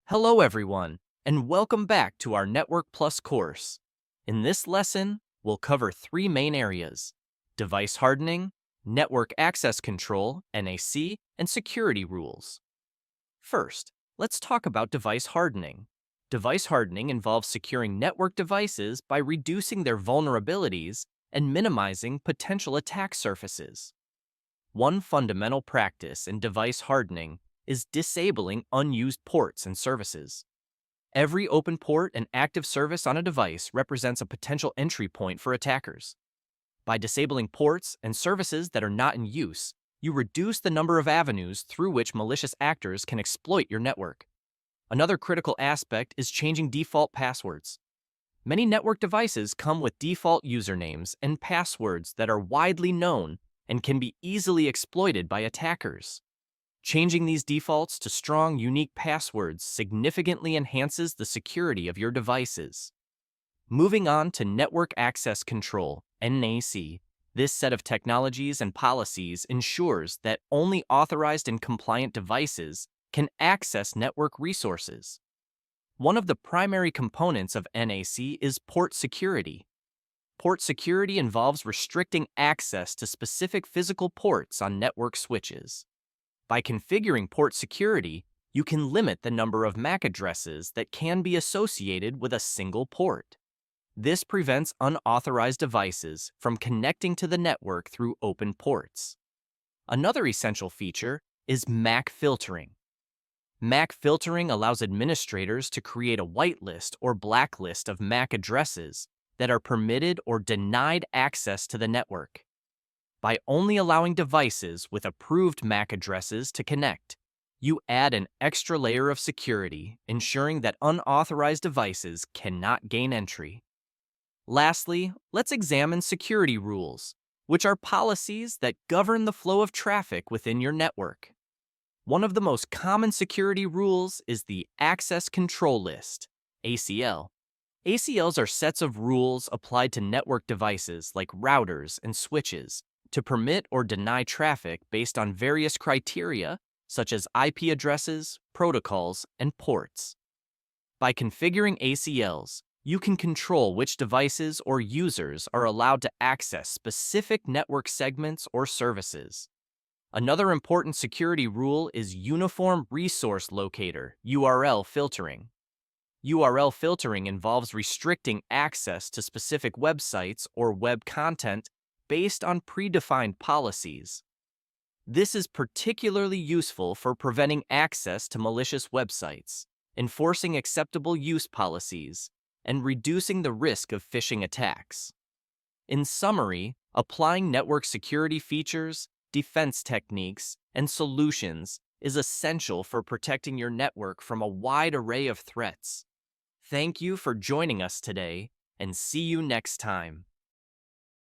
Hello everyone, and welcome back to our Network Plus course. In this lesson, we'll cover three main areas: device hardening, network access control, NAC, and security rules. First, let's talk about device hardening. Device hardening involves securing network devices by reducing their vulnerabilities and minimizing potential attack surfaces. One fundamental practice in device hardening is disabling unused ports and services. Every open port and active service on a device represents a potential entry point for attackers. By disabling ports and services that are not in use, you reduce the number of avenues through which malicious actors can exploit your network. Another critical aspect is changing default passwords. Many network devices come with default usernames and passwords that are widely known and can be easily exploited by attackers. Changing these defaults to strong, unique passwords significantly enhances the security of your devices. Moving on to Network Access Control, NAC, this set of technologies and policies ensures that only authorized and compliant devices can access network resources. One of the primary components of NAC is port security. Port security involves restricting access to specific physical ports on network switches. By configuring port security, you can limit the number of MAC addresses that can be associated with a single port. This prevents unauthorized devices from connecting to the network through open ports. Another essential feature is MAC filtering. MAC filtering allows administrators to create a whitelist or blacklist of MAC addresses that are permitted or denied access to the network. By only allowing devices with approved MAC addresses to connect, you add an extra layer of security, ensuring that unauthorized devices cannot gain entry. Lastly, let's examine security rules, which are policies that govern the flow of traffic within your network. One of the most common security rules is the Access Control List, ACL. ACLs are sets of rules applied to network devices like routers and switches to permit or deny traffic based on various criteria such as IP addresses, protocols, and ports. By configuring ACLs, you can control which devices or users are allowed to access specific network segments or services. Another important security rule is Uniform Resource Locator, URL filtering. URL filtering involves restricting access to specific websites or web content based on predefined policies. This is particularly useful for preventing access to malicious websites, enforcing acceptable use policies, and reducing the risk of phishing attacks. In summary, applying network security features, defense techniques, and solutions is essential for protecting your network from a wide array of threats. Thank you for joining us today, and see you next time.